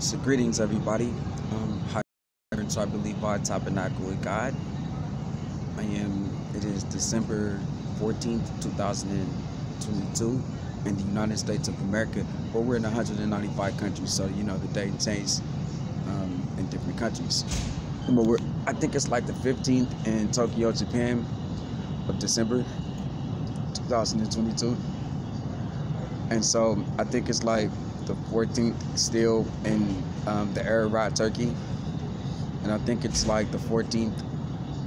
So greetings, everybody. Hi, so I believe by Tabernacle with God. It is December 14th, 2022 in the United States of America, but we're in 195 countries, so you know the date changed in different countries. But I think it's like the 15th in Tokyo, Japan of December 2022. And so I think it's like the 14th still in the Aaren, Turkey. And I think it's like the 14th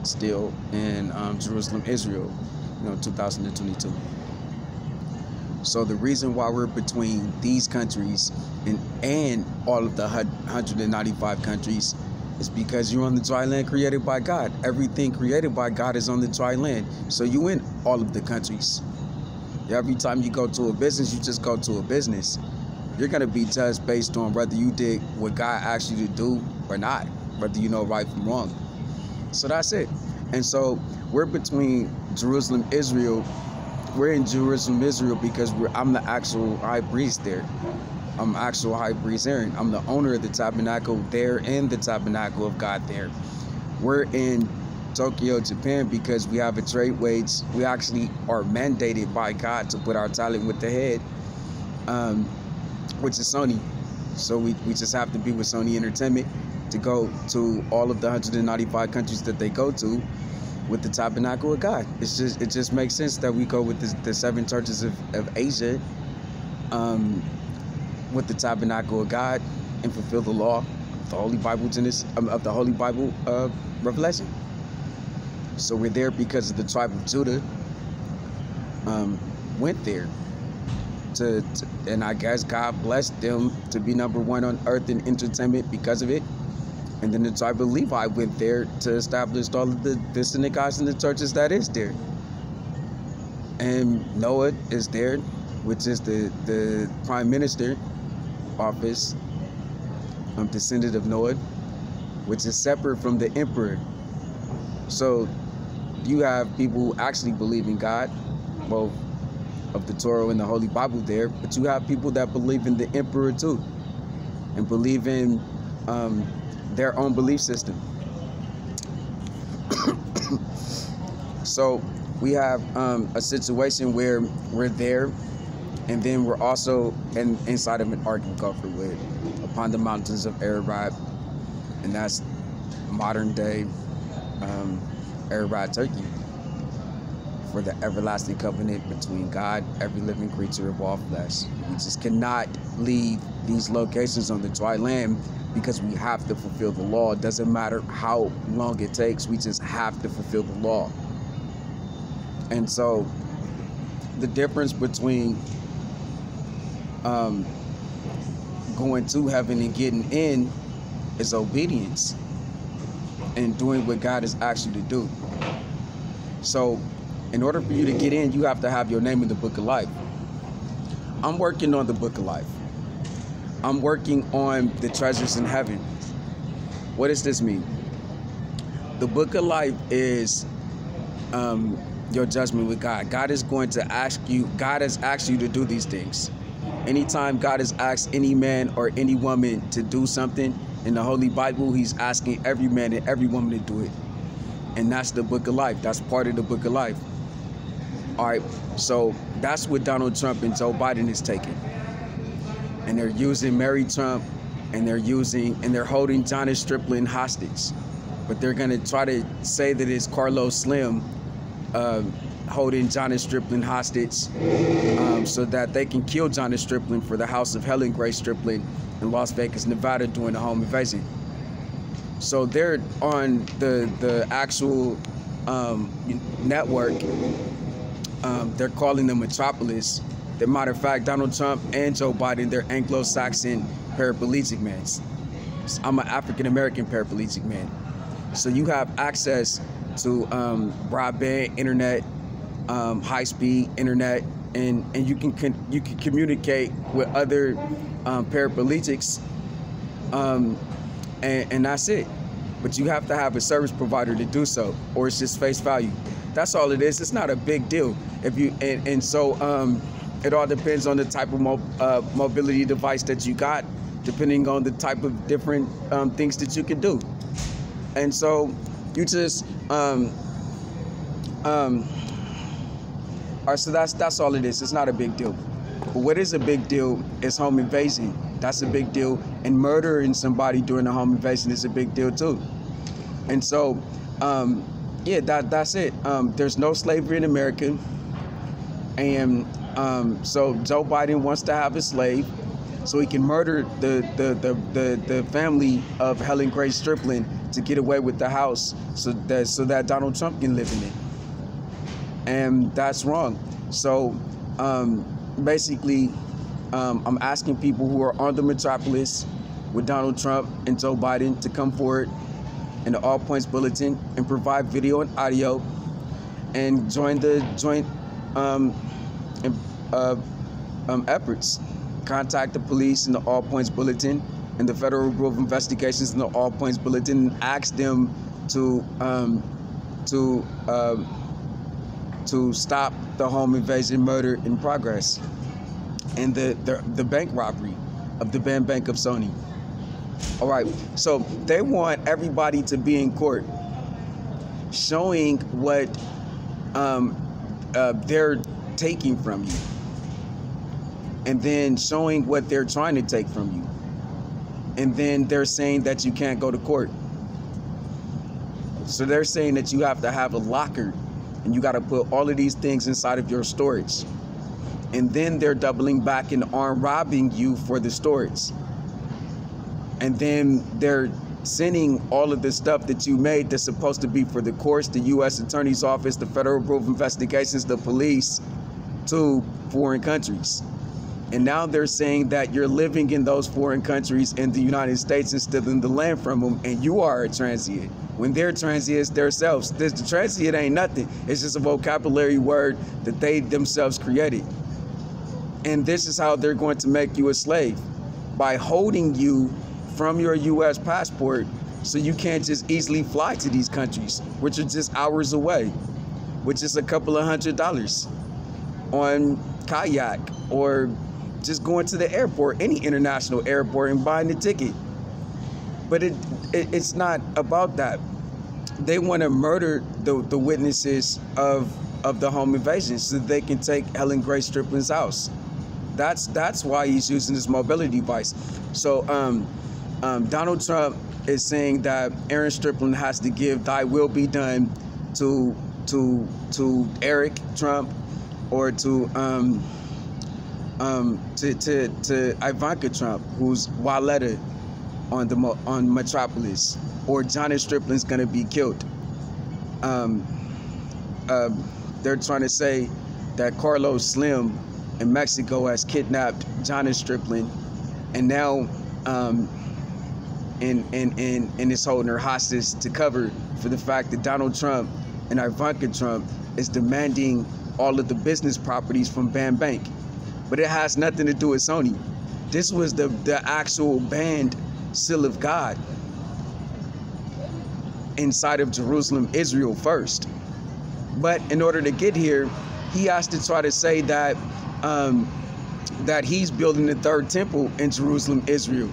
still in Jerusalem, Israel, 2022. So the reason why we're between these countries and all of the 195 countries is because you're on the dry land created by God. Everything created by God is on the dry land. So you in all of the countries. Every time you go to a business, you just go to a business. You're going to be judged based on whether you did what God asked you to do or not, whether you know right from wrong. So that's it. And so we're between Jerusalem, Israel. We're in Jerusalem, Israel because I'm the actual high priest there. I'm actual high priest Aaren. I'm the owner of the tabernacle there and the tabernacle of God there. We're in Tokyo, Japan because we have a trade wage. We actually are mandated by God to put our talent with the head, which is Sony. So we just have to be with Sony Entertainment to go to all of the 195 countries that they go to with the tabernacle of God. It just makes sense that we go with the 7 churches of Asia with the tabernacle of God and fulfill the law of the Holy Bible Revelation. So we're there because of the tribe of Judah went there and I guess God blessed them to be number 1 on earth in entertainment because of it. And then the tribe of Levi went there to establish all of the synagogues and the churches that is there. And Noah is there, which is the prime minister office, descendant of Noah, which is separate from the emperor. So you have people who actually believe in God, both of the Torah and the Holy Bible there, but you have people that believe in the emperor too, and believe in their own belief system. So we have a situation where we're there, and then we're also inside of an ark covered with upon the mountains of Aaren, and that's modern day Aaren, Turkey, for the everlasting covenant between God, every living creature of all flesh. We just cannot leave these locations on the dry land because we have to fulfill the law. It doesn't matter how long it takes, we just have to fulfill the law. And so the difference between going to heaven and getting in is obedience and doing what God has asked you to do. So in order for you to get in, you have to have your name in the book of life. I'm working on the book of life. I'm working on the treasures in heaven. What does this mean? The book of life is your judgment with God. God is going to ask you, God has asked you to do these things. Anytime God has asked any man or any woman to do something in the Holy Bible, he's asking every man and every woman to do it. And that's the book of life. That's part of the book of life. All right, so that's what Donald Trump and Joe Biden is taking. And they're using Mary Trump, and they're holding John Striplin hostage. But they're gonna try to say that it's Carlos Slim holding John Striplin hostage so that they can kill John Striplin for the house of Helen Grace Striplin in Las Vegas, Nevada, during the home invasion. So they're on the actual network. They're calling them Metropolis. As a matter of fact, Donald Trump and Joe Biden, they're Anglo-Saxon paraplegic men. I'm an African-American paraplegic man. So you have access to broadband internet, high-speed internet, and you can communicate with other paraplegics, and that's it. But you have to have a service provider to do so, or it's just face value. That's all it is. It's not a big deal. So it all depends on the type of mobility device that you got depending on the type of different things that you can do. And so you just all right, so that's all it is. It's not a big deal. But what is a big deal is home invasion. That's a big deal. And murdering somebody during a home invasion is a big deal too. And so yeah, that's it. There's no slavery in America. And so Joe Biden wants to have a slave so he can murder the family of Helen Grace Striplin to get away with the house so that Donald Trump can live in it. And that's wrong. So basically, I'm asking people who are on the Metropolis with Donald Trump and Joe Biden to come forward in the All Points Bulletin and provide video and audio and join the joint efforts. Contact the police in the All Points Bulletin and the Federal Bureau of Investigations in the All Points Bulletin and ask them to stop the home invasion, murder in progress, and the bank robbery of the Bank of Sony. All right, so they want everybody to be in court showing what they're taking from you, and then showing what they're trying to take from you, and then they're saying that you can't go to court. So they're saying that you have to have a locker and you got to put all of these things inside of your storage, and then they're doubling back and armed robbing you for the storage, and then they're sending all of the stuff that you made that's supposed to be for the courts, the U.S. Attorney's Office, the Federal Bureau of Investigations, the police, to foreign countries. And now they're saying that you're living in those foreign countries in the United States and stealing the land from them, and you are a transient, when they're transients themselves. The transient ain't nothing. It's just a vocabulary word that they themselves created. And this is how they're going to make you a slave, by holding you from your U.S. passport so you can't just easily fly to these countries, which are just hours away, which is a couple of $100 on kayak, or just going to the airport, any international airport, and buying the ticket. But it's not about that. They want to murder the witnesses of the home invasion so that they can take Helen Grace Striplin's house. That's why he's using this mobility device. So Donald Trump is saying that Aaren Striplin has to give "Thy will be done" to Eric Trump, or to Ivanka Trump, who's Walletta on Metropolis, or Johnny Striplin's gonna be killed. They're trying to say that Carlos Slim in Mexico has kidnapped Johnny Striplin, and now and is holding her hostage to cover for the fact that Donald Trump and Ivanka Trump is demanding all of the business properties from Bank. But it has nothing to do with Sony. This was the actual banned seal of God inside of Jerusalem, Israel first. But in order to get here, he has to try to say that that he's building the third temple in Jerusalem, Israel.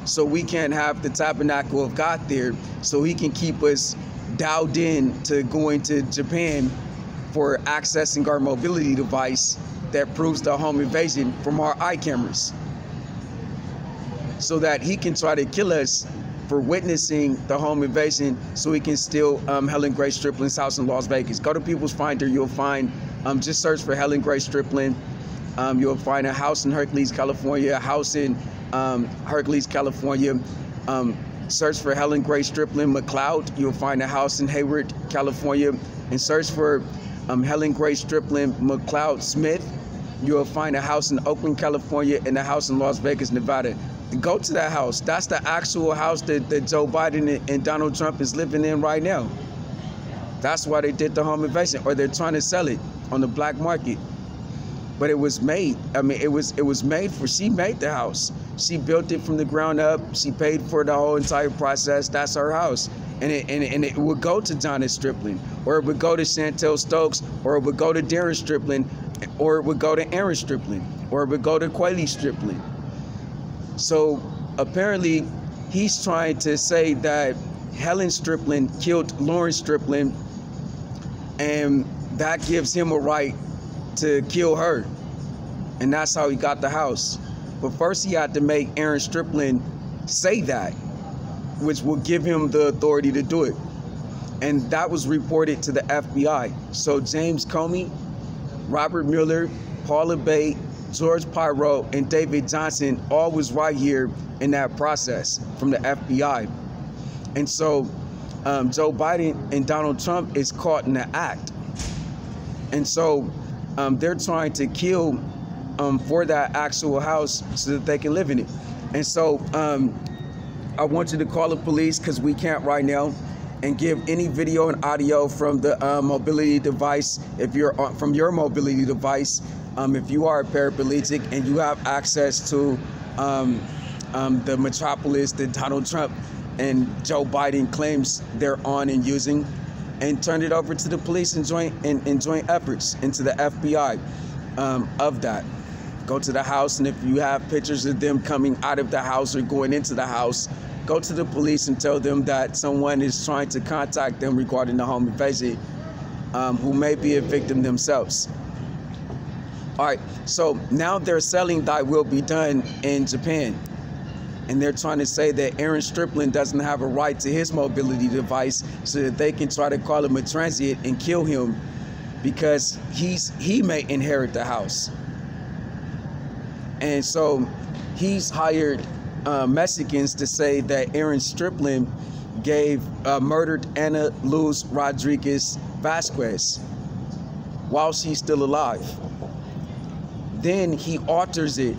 So we can't have the tabernacle of God there, so he can keep us dialed in to going to Japan for accessing our mobility device that proves the home invasion from our eye cameras, so that he can try to kill us for witnessing the home invasion, so he can steal Helen Grace Striplin's house in Las Vegas. Go to People's Finder, you'll find, just search for Helen Grace Striplin. You'll find a house in Hercules, California, a house in Hercules, California. Search for Helen Grace Striplin McLeod. You'll find a house in Hayward, California. And search for Helen Grace Striplin McLeod Smith. You'll find a house in Oakland, California, and a house in Las Vegas, Nevada. Go to that house. That's the actual house that Joe Biden and Donald Trump is living in right now. That's why they did the home invasion, or they're trying to sell it on the black market. But it was made. I mean, it was made for. She made the house. She built it from the ground up. She paid for the whole entire process. That's her house, and it would go to Johnny Striplin, or it would go to Chantel Stokes, or it would go to Darren Striplin, or it would go to Aaren Striplin, or it would go to Quayle Striplin. So apparently he's trying to say that Helen Striplin killed Lauren Striplin, and that gives him a right to kill her, and that's how he got the house. But first he had to make Aaren Striplin say that, which will give him the authority to do it. And that was reported to the FBI. So James Comey, Robert Mueller, Paula Bate, George Pyro, and David Johnson all was right here in that process from the FBI. And so Joe Biden and Donald Trump is caught in the act. And so they're trying to kill for that actual house so that they can live in it. And so I want you to call the police, because we can't right now, and give any video and audio from the mobility device. If you're from your mobility device, if you are a paraplegic and you have access to the metropolis that Donald Trump and Joe Biden claims they're on and using, and turn it over to the police and joint efforts into the FBI of that. Go to the house, and if you have pictures of them coming out of the house or going into the house, go to the police and tell them that someone is trying to contact them regarding the home invasion, who may be a victim themselves. All right, so now they're selling Thy Will Be Done in Japan. And they're trying to say that Aaren Striplin doesn't have a right to his mobility device, so that they can try to call him a transient and kill him, because he may inherit the house. And so he's hired Mexicans to say that Aaren Striplin murdered Ana Luz Rodriguez Vasquez while she's still alive. Then he alters it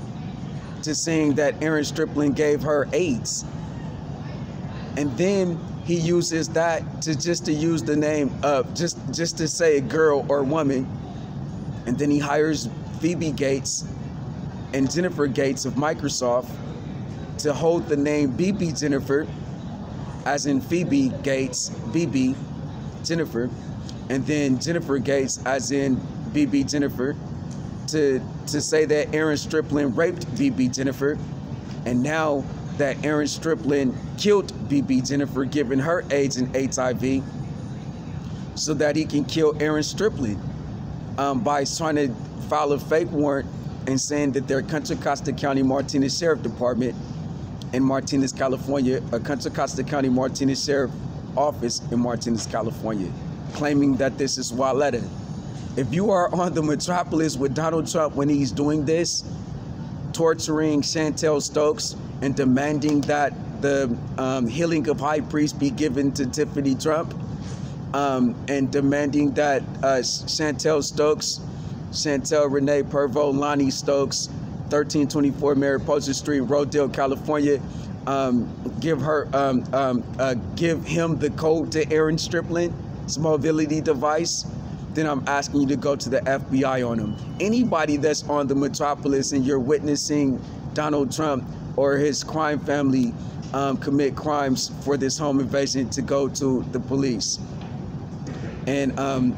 to saying that Aaren Striplin gave her AIDS. And then he uses that to use the name of just to say a girl or woman. And then he hires Phoebe Gates and Jennifer Gates of Microsoft to hold the name BB Jennifer, as in Phoebe Gates, BB Jennifer, and then Jennifer Gates as in BB Jennifer, to say that Aaren Striplin raped BB Jennifer, and now that Aaren Striplin killed BB Jennifer, giving her AIDS and HIV, so that he can kill Aaren Striplin by trying to file a fake warrant and saying that their Contra Costa County Martinez Sheriff Department in Martinez, California, a Contra Costa County Martinez Sheriff Office in Martinez, California, claiming that this is Walletta. If you are on the metropolis with Donald Trump when he's doing this, torturing Chantel Stokes and demanding that the healing of high priest be given to Tiffany Trump, and demanding that Chantel Stokes, Chantel Renee Pervo, Lonnie Stokes, 1324 Mariposa Street, Rodale, California, give him the code to Aaren Striplin's mobility device, then I'm asking you to go to the FBI on him. Anybody that's on the metropolis and you're witnessing Donald Trump or his crime family commit crimes for this home invasion, to go to the police. And I'm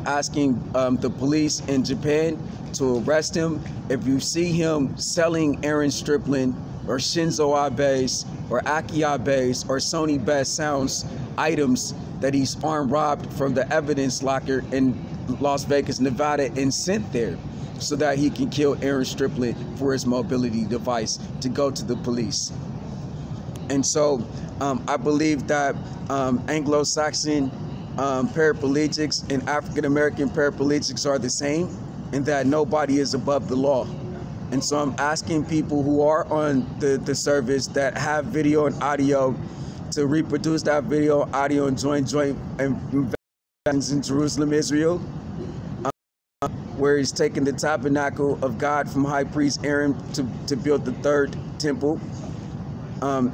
asking the police in Japan to arrest him. If you see him selling Aaren Striplin or Shinzo Abe's or Aki Abe's or Sony Best Sounds items that he's armed robbed from the evidence locker in Las Vegas, Nevada, and sent there so that he can kill Aaren Striplin for his mobility device, to go to the police. And so I believe that Anglo-Saxon paraplegics and African-American paraplegics are the same, and that nobody is above the law. And so I'm asking people who are on the service that have video and audio to reproduce that video, audio, and join investigations in Jerusalem, Israel, where he's taken the tabernacle of God from High Priest Aaren to build the third temple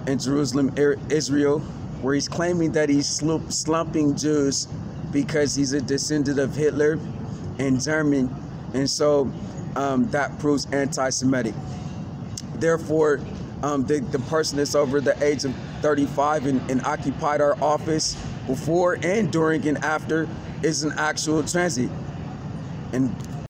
in Jerusalem, Israel, where he's claiming that he's slumping Jews because he's a descendant of Hitler and German, and so that proves anti-Semitic. Therefore, the person that's over the age of 35 and occupied our office before and during and after is an actual transit. And